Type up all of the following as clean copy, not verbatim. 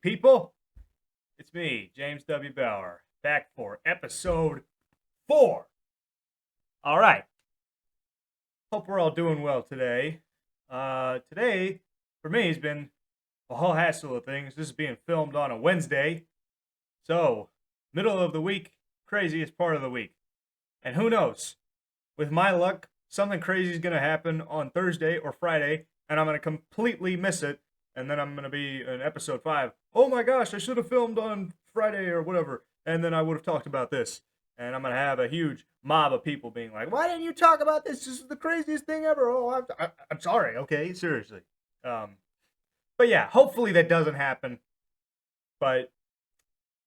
people. It's me, James W. Bauer, back for episode 4. All right. Hope we're all doing well today. Today, for me, has been a whole hassle of things. This is being filmed on a Wednesday. So, middle of the week, craziest part of the week. And who knows? With my luck, something crazy is going to happen on Thursday or Friday, and I'm going to completely miss it. And then I'm going to be in episode 5. Oh my gosh, I should have filmed on Friday or whatever. And then I would have talked about this. And I'm going to have a huge mob of people being like, why didn't you talk about this? This is the craziest thing ever. Oh, I'm sorry. Okay, seriously. But yeah, hopefully that doesn't happen. But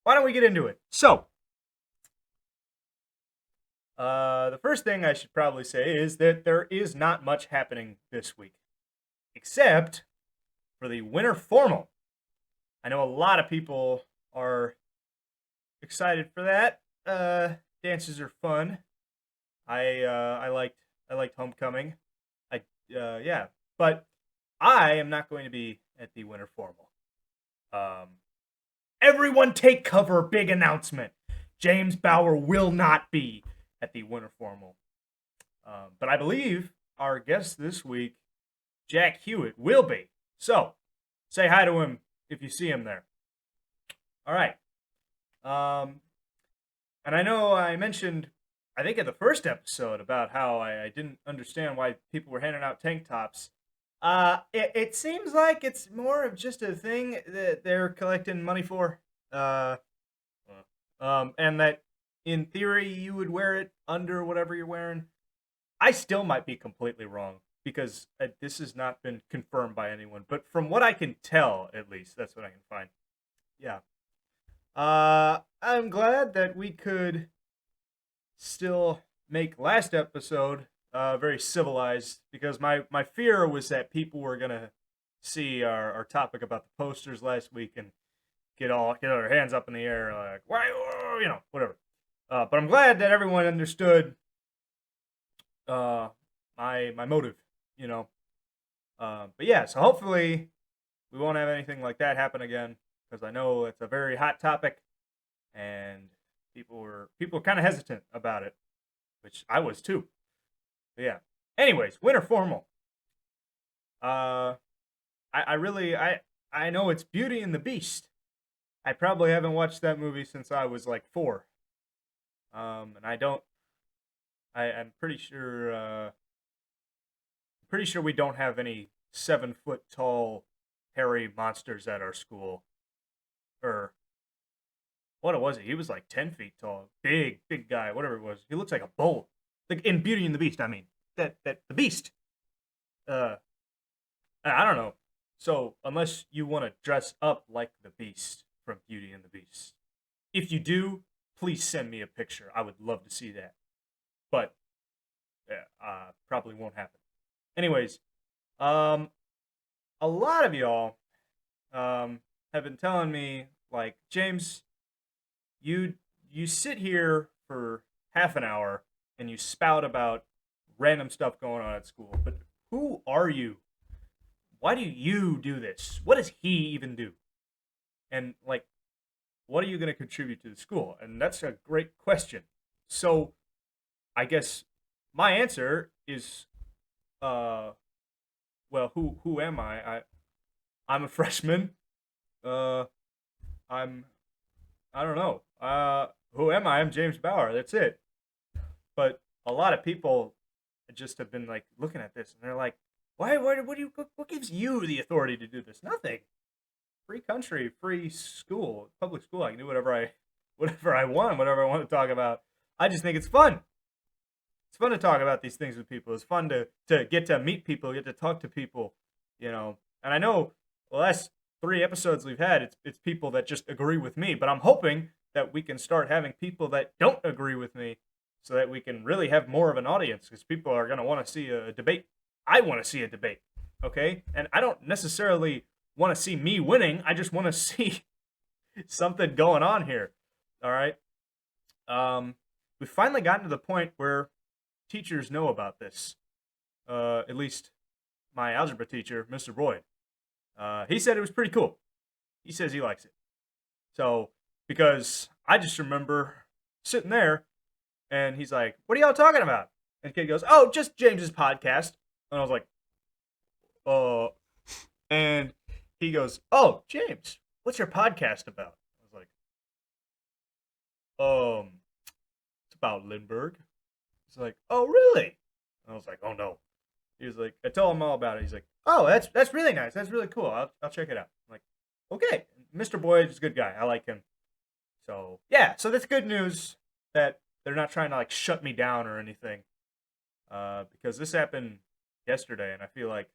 why don't we get into it? So, the first thing I should probably say is that there is not much happening this week. Except for the winter formal. I know a lot of people are excited for that. Dances are fun. I liked homecoming. Yeah, but I am not going to be at the winter formal. Everyone take cover! Big announcement. James Bauer will not be at the winter formal. But I believe our guest this week, Jack Hewitt, will be. So, say hi to him if you see him there. All right. And I know I mentioned, I think in the first episode, about how I didn't understand why people were handing out tank tops. It seems like it's more of just a thing that they're collecting money for. And that in theory you would wear it under whatever you're wearing. I still might be completely wrong because this has not been confirmed by anyone. But from what I can tell, at least, that's what I can find. Yeah. I'm glad that we could still make last episode very civilized, because my fear was that people were going to see our topic about the posters last week and get their hands up in the air like, why, whatever. But I'm glad that everyone understood my motive, But yeah, so hopefully we won't have anything like that happen again, because I know it's a very hot topic, and people were kind of hesitant about it, which I was too. But yeah. Anyways, winter formal. I know it's Beauty and the Beast. I probably haven't watched that movie since I was like 4. And I'm pretty sure we don't have any 7-foot tall hairy monsters at our school. Or what was it? He was like 10 feet tall, big guy, whatever it was. He looks like a bull. Like in Beauty and the Beast. I mean, that the Beast. I don't know. So unless you want to dress up like the Beast from Beauty and the Beast, if you do, please send me a picture. I would love to see that. But probably won't happen. Anyways, a lot of y'all have been telling me, like, James, you sit here for half an hour and you spout about random stuff going on at school, but who are you? Why do you do this? What does he even do? And, like, what are you going to contribute to the school? And that's a great question. So, I guess my answer is, well, who am I? I'm a freshman. I don't know. Who am I? I'm James Bauer. That's it. But a lot of people just have been like looking at this and they're like, what gives you the authority to do this? Nothing. Free country, free school, public school. I can do whatever I want, whatever I want to talk about. I just think it's fun. It's fun to talk about these things with people. It's fun to get to meet people, get to talk to people, And I know the last 3 episodes we've had, it's people that just agree with me. But I'm hoping that we can start having people that don't agree with me, so that we can really have more of an audience, because people are going to want to see a debate. I want to see a debate, okay? And I don't necessarily want to see me winning. I just want to see something going on here, all right? We've finally gotten to the point where teachers know about this. At least my algebra teacher, Mr. Boyd. He said it was pretty cool. He says he likes it. So, because I just remember sitting there and he's like, "What are y'all talking about?" And the kid goes, "Oh, just James's podcast." And I was like, "Oh." And he goes, "Oh, James, what's your podcast about?" I was like, it's about Lindbergh." He's like, "Oh, really?" And I was like, "Oh no." He was like, I told him all about it. He's like, "Oh, that's really nice. That's really cool. I'll check it out." I'm like, "Okay." Mr. Boyd is a good guy. I like him. So yeah, so that's good news that they're not trying to like shut me down or anything. Because this happened yesterday, and I feel like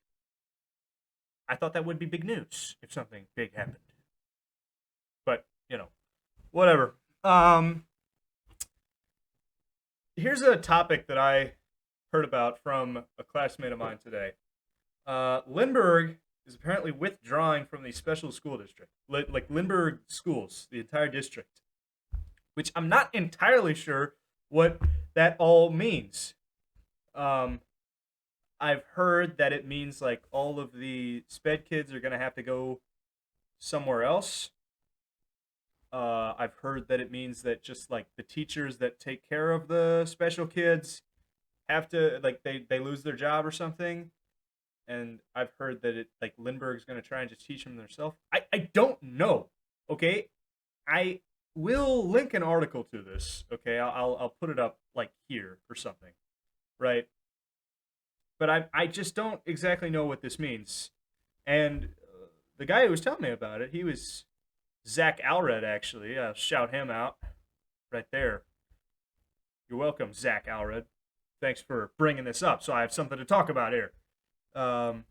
I thought that would be big news if something big happened. But whatever. Here's a topic that I heard about from a classmate of mine today. Lindbergh is apparently withdrawing from the special school district, like Lindbergh schools, the entire district, which I'm not entirely sure what that all means. Um, I've heard that it means like all of the sped kids are gonna have to go somewhere else. I've heard that it means that just like the teachers that take care of the special kids have to like they lose their job or something. And I've heard that it like Lindbergh's gonna try and just teach them themselves. I don't know. Okay, I will link an article to this. Okay, I'll put it up like here or something, right? But I just don't exactly know what this means. And the guy who was telling me about it, he was Zach Alred, actually. I'll shout him out right there. You're welcome, Zach Alred. Thanks for bringing this up, so I have something to talk about here. Um,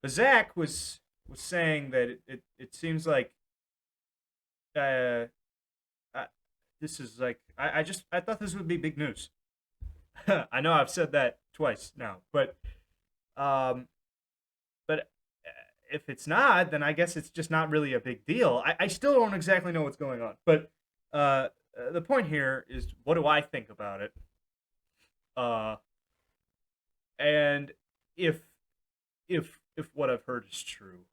but Zach was saying that it seems like uh, this is like I thought this would be big news. I know I've said that twice now, um, but if it's not, then I guess it's just not really a big deal. I still don't exactly know what's going on, but the point here is, what do I think about it? Uh, and if if what I've heard is true,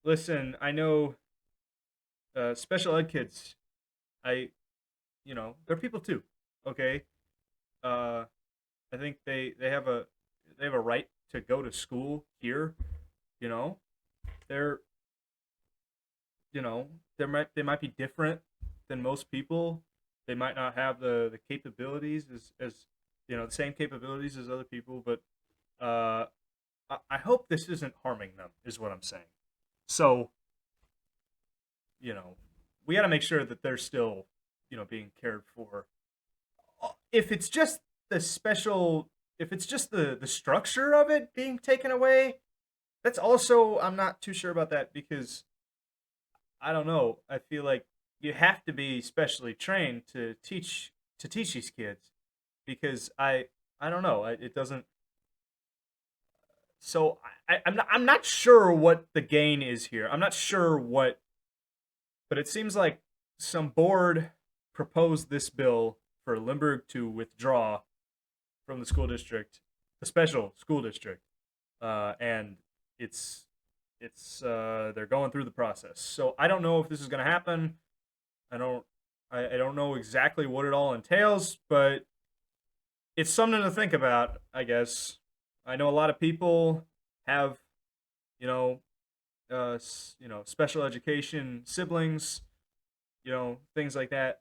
listen, I know special ed kids. I they're people too. Okay, uh, I think they have a right to go to school here. You know, they're they might be different than most people. They might not have the capabilities as the same capabilities as other people, but uh, I hope this isn't harming them. Is what I'm saying. So you know, we got to make sure that they're still being cared for. If it's just the special, if it's just the structure of it being taken away, that's also, I'm not too sure about that, because I don't know. I feel like you have to be specially trained to teach these kids, because I don't know. It doesn't. So I'm not sure what the gain is here. I'm not sure what, but it seems like some board proposed this bill for Limburg to withdraw from the school district, the special school district, and it's they're going through the process. So I don't know if this is going to happen. I don't I don't know exactly what it all entails, but it's something to think about, I guess. I know a lot of people have you know special education siblings, things like that.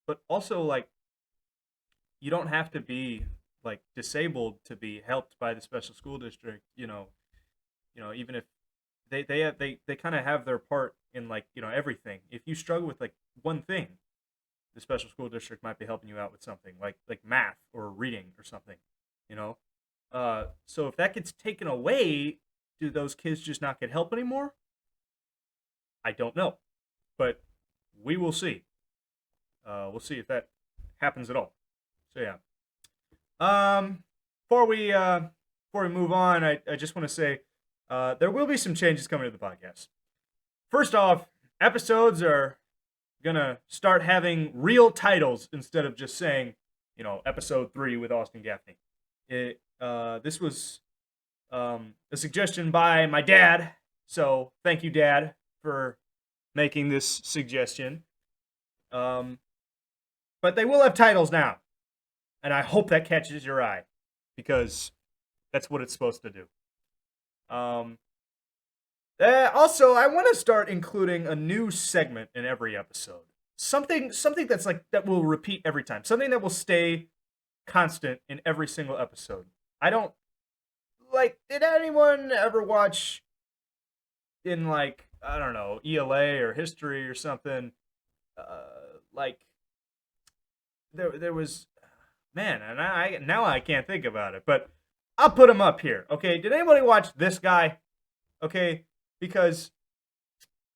But also, like, you don't have to be like disabled to be helped by the special school district. Even if they kind of have their part in, like, everything. If you struggle with like one thing, the special school district might be helping you out with something like math or reading or something. You know, so if that gets taken away, do those kids just not get help anymore? I don't know, but we will see. We'll see if that happens at all. So yeah. Um, before we uh, before we move on, I just want to say there will be some changes coming to the podcast. First off, episodes are gonna start having real titles instead of just saying, episode 3 with Austin Gaffney. This was A suggestion by my dad. So thank you, Dad, for making this suggestion. Um, but they will have titles now, and I hope that catches your eye because that's what it's supposed to do. Um, also, I want to start including a new segment in every episode. Something that's like that will repeat every time. Something that will stay constant in every single episode. I don't like. Did anyone ever watch in like I don't know ELA or history or something? Like there was man, and I now I can't think about it, but I'll put him up here. Okay, did anybody watch this guy? Okay, because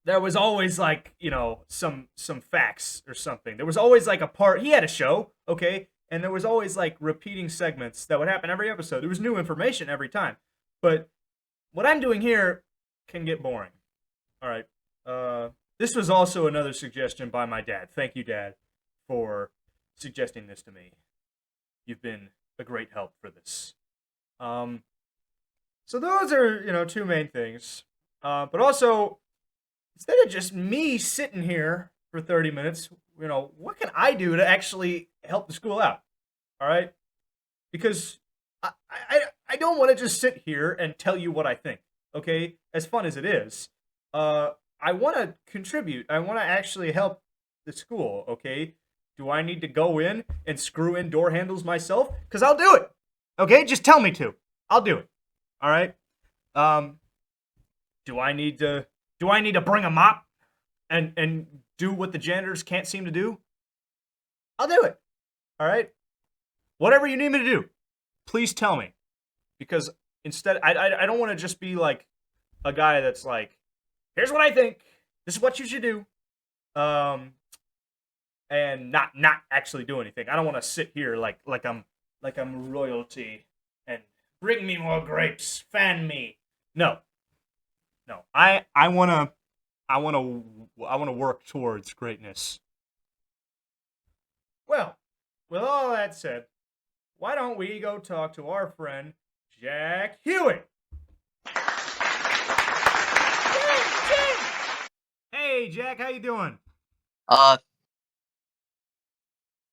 there was always like some facts or something. There was always like a part. He had a show, okay, and there was always like repeating segments that would happen every episode. There was new information every time, but what I'm doing here can get boring. All right. This was also another suggestion by my dad. Thank you, Dad, for suggesting this to me. You've been a great help for this. Um, so those are two main things. But also, instead of just me sitting here for 30 minutes, what can I do to actually help the school out? All right, because I don't want to just sit here and tell you what I think. Okay, as fun as it is, I want to contribute. I want to actually help the school. Okay, do I need to go in and screw in door handles myself? Because I'll do it. Okay, just tell me to. I'll do it. All right. Um, do I need to bring a mop and do what the janitors can't seem to do? I'll do it. All right. Whatever you need me to do, please tell me. Because instead, I don't want to just be like a guy that's like, here's what I think. This is what you should do. And not actually do anything. I don't want to sit here like I'm royalty and bring me more grapes, fan me. No. I wanna work towards greatness. Well, with all that said, why don't we go talk to our friend Jack Hewitt? Hey, Jack, how you doing? Uh,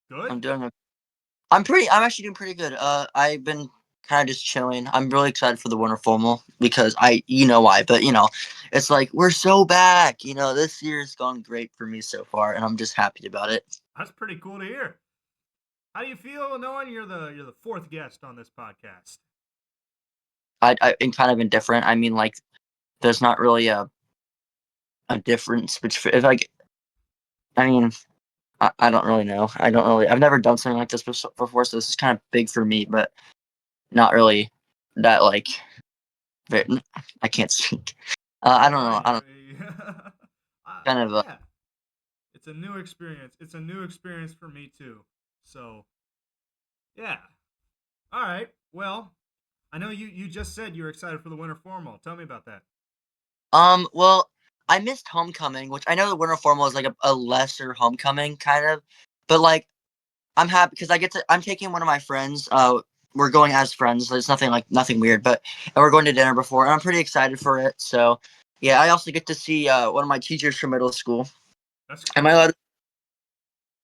Good. I'm actually doing pretty good. I've been kind of just chilling. I'm really excited for the winter formal because you know why, but it's like we're so back. This year's gone great for me so far, and I'm just happy about it. That's pretty cool to hear. How do you feel knowing you're the fourth guest on this podcast? I'm kind of indifferent. I mean, like, there's not really a difference between like. I mean, I don't really know. I've never done something like this before, so this is kind of big for me, but not really that like. I can't speak. I don't know. I don't kind of. Yeah, it's a new experience. It's a new experience for me too. So, yeah. All right. Well, I know you just said you were excited for the winter formal. Tell me about that. Well, I missed homecoming, which I know the winter formal is like a lesser homecoming kind of, but like I'm happy because I'm taking one of my friends. We're going as friends. So it's nothing weird, but and we're going to dinner before, and I'm pretty excited for it. So yeah, I also get to see one of my teachers from middle school. That's cool. Am I allowed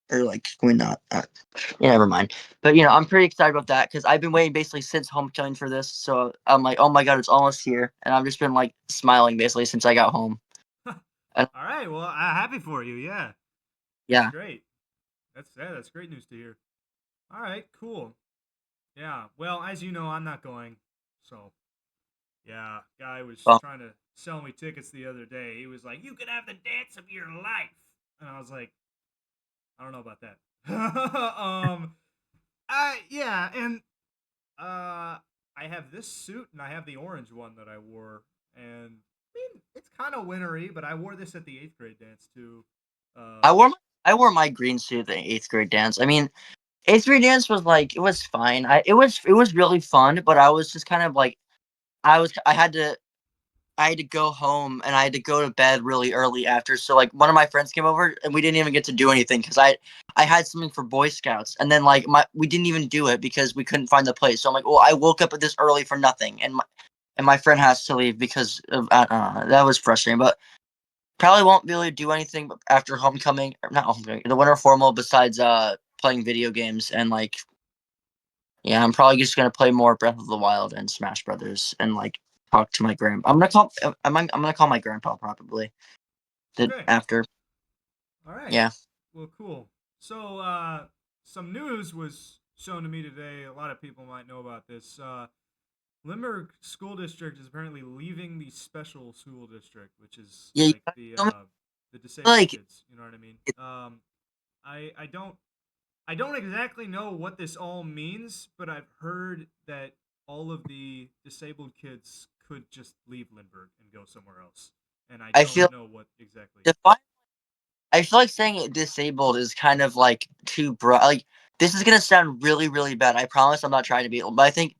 to, or like can we not? Yeah, never mind. But I'm pretty excited about that because I've been waiting basically since homecoming for this. So I'm like, oh my god, it's almost here, and I've just been like smiling basically since I got home. And, All right. Well, I'm happy for you. Yeah. That's yeah. great. That's great news to hear. All right. Cool. Yeah. Well, as you know, I'm not going. So, yeah, guy was Well, trying to sell me tickets the other day. He was like, "You could have the dance of your life," and I was like, "I don't know about that." Yeah, and I have this suit and I have the orange one that I wore, and I mean it's kind of wintry, but I wore this at the eighth grade dance too. I Uh, wore my, I wore my green suit at the eighth grade dance. I mean, eighth grade dance was like it was fine. It was really fun, but I was just kind of like I had to go home and I had to go to bed really early after. So like one of my friends came over and we didn't even get to do anything because I had something for Boy Scouts and then like we didn't even do it because we couldn't find the place. So I'm like, well, I woke up at this early for nothing and my friend has to leave because of that was frustrating. But probably won't be able to do anything after homecoming, or not homecoming, the winter formal besides playing video games and like yeah, I'm probably just gonna play more Breath of the Wild and Smash Brothers and like talk to my grandpa. I'm gonna call my grandpa probably Okay. after. All right. Yeah. Well, cool. So, some news was shown to me today. A lot of people might know about this. Limerick School District is apparently leaving the special school district, which is Yeah, like the disabled like kids. You know what I mean? I don't exactly know what this all means, but I've heard that all of the disabled kids could just leave Lindbergh and go somewhere else, and I I don't feel know what exactly. define I feel like saying it disabled is kind of like too broad. Like this is gonna sound really, really bad. I promise I'm not trying to be, but I think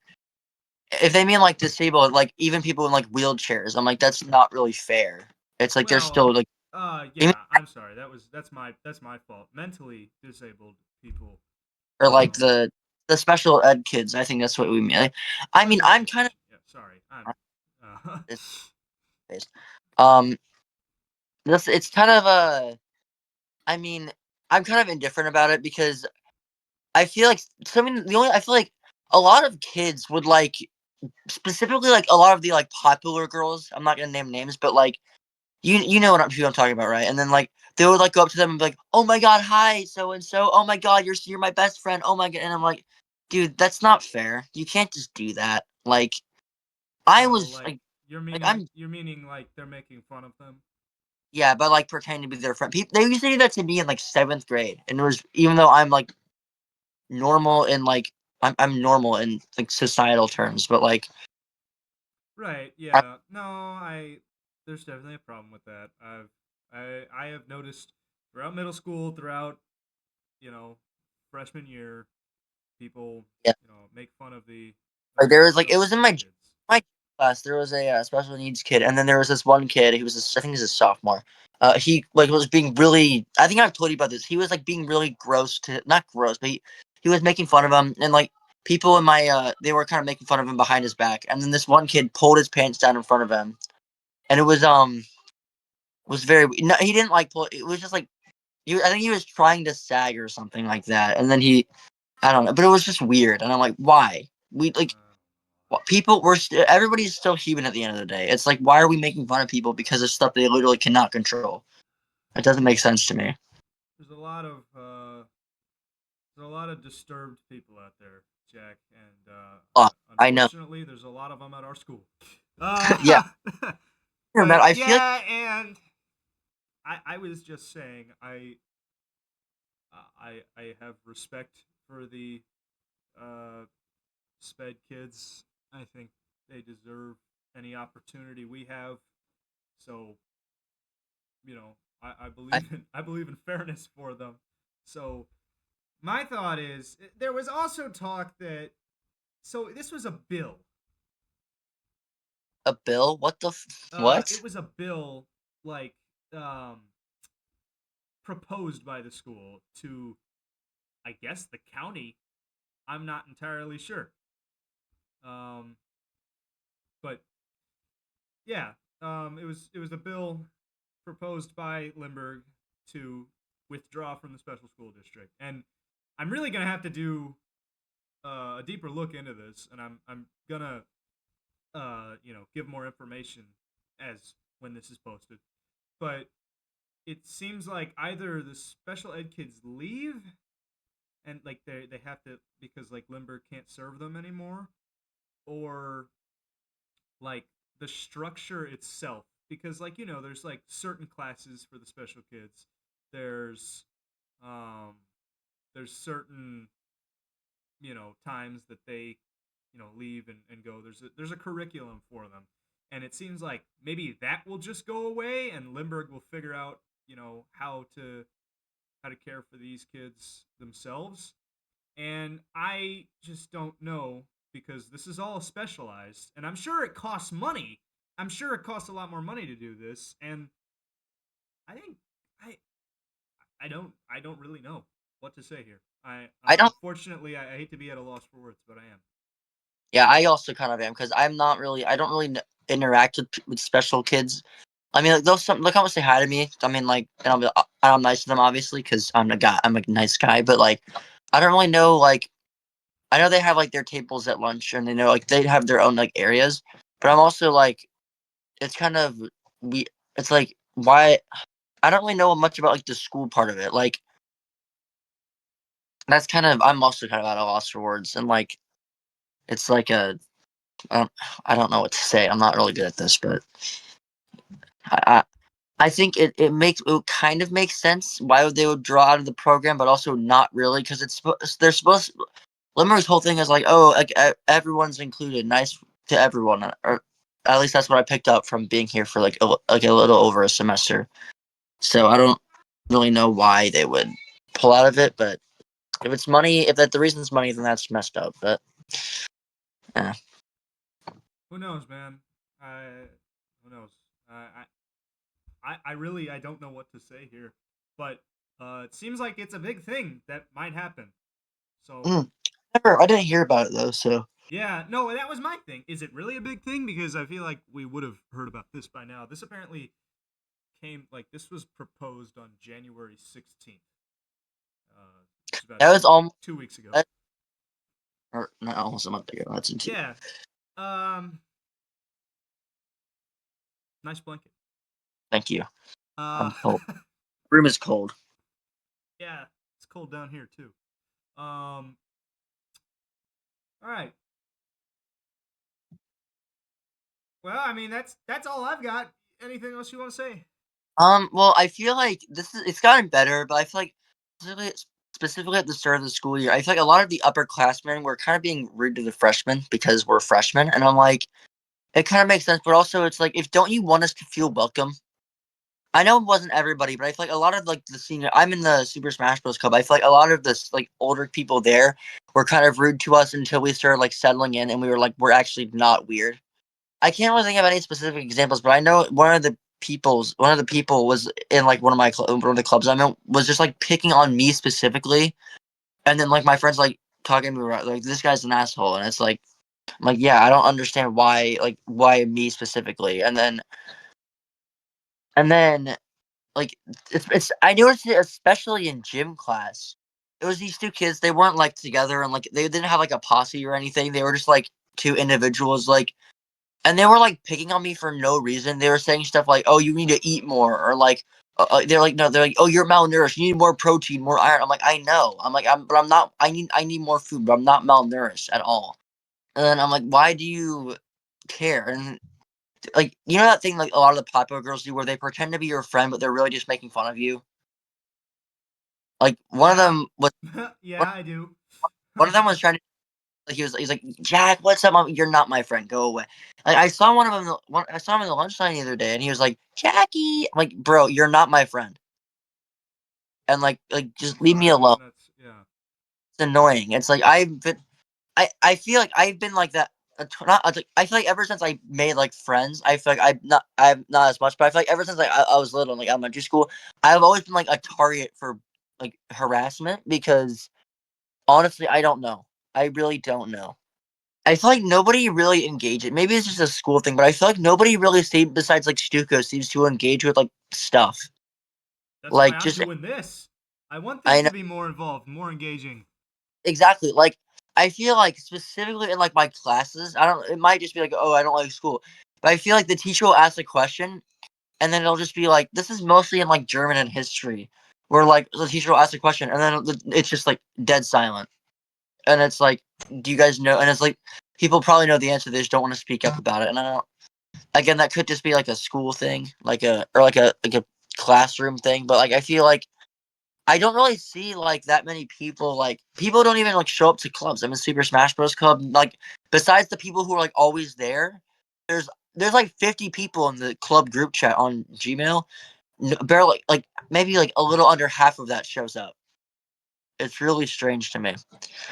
if they mean like disabled, like even people in like wheelchairs, I'm like that's not really fair. It's like they're Well, still like even yeah, I'm sorry. That's my fault. Mentally disabled people. or like Um, the special ed kids. I think that's what we mean. Like, I mean, special I'm kind education. Yeah, sorry. I'm. of um this it's kind of a I mean, I'm kind of indifferent about it because I feel like I feel like a lot of kids would like specifically like a lot of the like popular girls. I'm not gonna name names, but like you know who I'm talking about, right? And then like they would like go up to them and be like, "Oh my god, hi, so and so. Oh my god, you're my best friend. Oh my god." And I'm like, "Dude, that's not fair. You can't just do that." Like I oh, was like like I'm you're meaning like they're making fun of them. yeah, but like pretending to be their friend. They used to do that to me in like seventh grade, and it was even though I'm like normal in like I'm normal in like societal terms, but like Right. I, Yeah. No, there's definitely a problem with that. I have noticed throughout middle school, throughout you know freshman year, people yeah, make fun of the like there was like it special was in needs kids. my class there was a special needs kid, and then there was this one kid who was I think he's a sophomore. He like was being really. I think I've told you about this. He was like being really gross to not gross, but he was making fun of him, and like people in my they were kind of making fun of him behind his back, and then this one kid pulled his pants down in front of him, and it was very no, he didn't like pull. It was just like I think he was trying to sag or something like that, and then I don't know, but it was just weird, and I'm like, why? We like Uh, people. Everybody's still human at the end of the day. It's like, why are we making fun of people because of stuff they literally cannot control? It doesn't make sense to me. there's a lot of disturbed people out there, Jack, and Oh, I know. unfortunately, there's a lot of them at our school. Yeah, But I feel like yeah, and I was just saying I have respect for the uh, sped kids. I think they deserve any opportunity we have. So I I, I believe in fairness for them. So my thought is there was also talk that this was a bill. a bill. It What? was a bill like um, proposed by the school to, I guess, the county. I'm not entirely sure. Um, but yeah, it was a bill proposed by Limburg to withdraw from the special school district, and I'm really gonna have to do a deeper look into this, and I'm gonna give more information as when this is posted. But it seems like either the special ed kids leave and like they have to because like Limburg can't serve them anymore, or like the structure itself because like there's like certain classes for the special kids. There's um there's certain times that they leave and go. There's a curriculum for them, and it seems like maybe that will just go away and Limburg will figure out how to care for these kids themselves. And I just don't know because this is all specialized, and I'm sure it costs money. I'm sure it costs a lot more money to do this, and I think I I don't really know what to say here. I don't. Unfortunately I hate to be at a loss for words, but I am. Yeah, I also kind of am because I don't really interact with special kids. I mean, like they'll come and say hi to me. I mean, like, and I'm nice to them obviously because I'm a nice guy. But like, I don't really know. Like, I know they have like their tables at lunch, and they know like they have their own like areas. But I'm also like, it's kind of we. It's like why I don't really know much about like the school part of it. Like, that's kind of I'm also kind of at a loss for words, and like it's like a I don't, I don't know what to say. I'm not really good at this, but I I think it kind of makes sense why they would draw out of the program, but also not really because they're supposed. Limerick's whole thing is like, oh, like everyone's included, nice to everyone, or at least that's what I picked up from being here for like a little over a semester. So I don't really know why they would pull out of it, but if it's money, if that the reason's money, then that's messed up. But yeah, Who knows, man? Who knows? I really I don't know what to say here, but it seems like it's a big thing that might happen. So mm, never. I didn't hear about it though, so. yeah, no, that was my thing. Is it really a big thing? Because I feel like we would have heard about this by now. This apparently came like this was proposed on January 16th. It's about That was almost 2 weeks ago. that, or not almost a month ago. That's in two. Yeah. Um. Nice blanket. Thank you. Uh. I'm cold. Room is cold. Yeah. It's cold down here too. Um. All right. Well, I mean that's all I've got. Anything else you want to say? Well, I feel like it's gotten better, but I feel like specifically, specifically at the start of the school year, I feel like a lot of the upperclassmen were kind of being rude to the freshmen because we're freshmen, and I'm like, it kind of makes sense, but also it's like, if don't you want us to feel welcome? I know it wasn't everybody, but I feel like a lot of like the senior. I'm in the Super Smash Bros. Club. I feel like a lot of this like older people there were kind of rude to us until we started like settling in, and we were like, we're actually not weird. I can't really think of any specific examples, but I know one of the people was in like one of the clubs I'm in was just like picking on me specifically, and then like my friends like talking to me about like this guy's an asshole, and it's like I'm like, yeah, I don't understand why me specifically, and then like it's I noticed it especially in gym class. It was these two kids. They weren't like together, and like they didn't have like a posse or anything. They were just like two individuals, like, and they were like picking on me for no reason. They were saying stuff like, "Oh, you need to eat more," or like, they're like, "No," they're like, "Oh, you're malnourished. You need more protein, more iron." I'm like, "I know." I'm like, but I'm not. I need more food, but I'm not malnourished at all." And then I'm like, "Why do you care?" And like, you know that thing like a lot of the popular girls do, where they pretend to be your friend, but they're really just making fun of you. Like one of Yeah. them was one, Yeah, I do. one of them was trying to. Like, he's like, Jack, what's up? You're not my friend. Go away. Like I saw one of them. I saw him in the lunch line the other day, and he was like, Jackie. I'm like, bro, you're not my friend, and like just leave me Fine. alone. That's yeah. It's annoying. It's like I feel like I've been like that. Not like, I feel like ever since I made like friends, I feel like I'm not as much, but I feel like ever since like I was little, in, like elementary school, I've always been like a target for like harassment because honestly, I don't know. I really don't know. I feel like nobody really engages. Maybe it's just a school thing, but I feel like nobody really seems, besides like Stuco, seems to engage with like stuff. That's why Like I'm just doing this. I want things I to know be more involved, more engaging. exactly. Like I feel like specifically in like my classes, I don't. It might just be like, oh, I don't like school, but I feel like the teacher will ask a question, and then it'll just be like, this is mostly in like German and history, where like the teacher will ask a question, and then it's just like dead silent, and it's like, do you guys know? And it's like people probably know the answer, they just don't want to speak up about it, and I don't. Again, that could just be like a school thing, like a classroom thing. But like I feel like I don't really see like that many people. Like people don't even like show up to clubs. I'm a Super Smash Bros. Club. Like besides the people who are like always there, there's there's like 50 people in the club group chat on Gmail. Barely like maybe like a little under half of that shows up. It's really strange to me.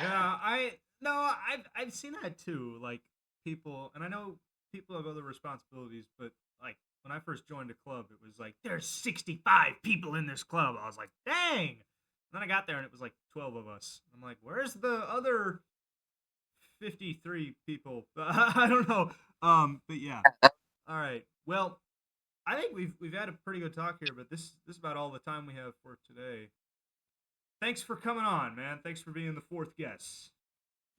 Yeah, I no, I've seen that too. Like people, and I know people have other responsibilities, but like when I first joined a club, it was like there's 65 people in this club. I was like, dang. And then I got there and it was like 12 of us. I'm like, where's the other 53 people. I don't know. But yeah. All right. Well, I think we've had a pretty good talk here, but this is about all the time we have for today. Thanks for coming on, man. Thanks for being the fourth guest.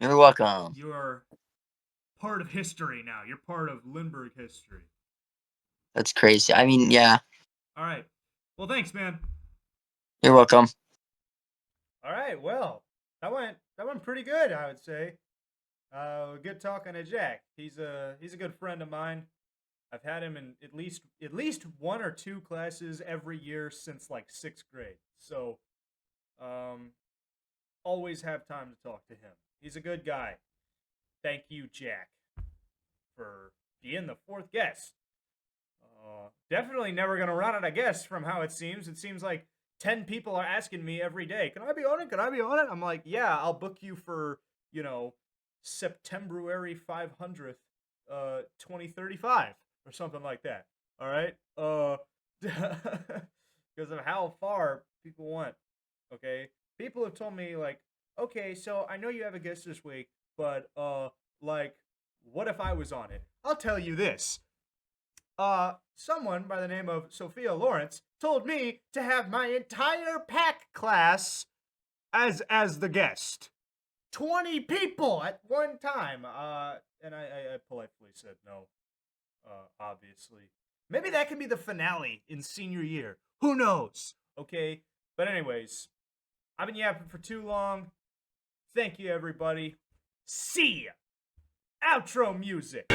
You're welcome. You are part of history now. You're part of Lindbergh history. That's crazy. I mean, yeah. All right. Well, thanks, man. You're welcome. All right. Well, that went pretty good, I would say. Good talking to Jack. He's a good friend of mine. I've had him in at least one or two classes every year since like 6th grade. So, always have time to talk to him. He's a good guy. Thank you, Jack, for being the fourth guest. Definitely never gonna run it, I guess, from how it seems. It seems like 10 people are asking me every day, "Can I be on it? Can I be on it?" I'm like, "Yeah, I'll book you for, September 500th, 2035 or something like that." All right? Because of how far people want. Okay? People have told me like, "Okay, so I know you have a guest this week, but like what if I was on it?" I'll tell you this. Someone by the name of Sophia Lawrence told me to have my entire pack class as the guest. 20 people at one time. And I politely said no. Obviously. Maybe that could be the finale in senior year. Who knows? Okay? But anyways, I've been yapping for too long. Thank you, everybody. See ya. Outro music.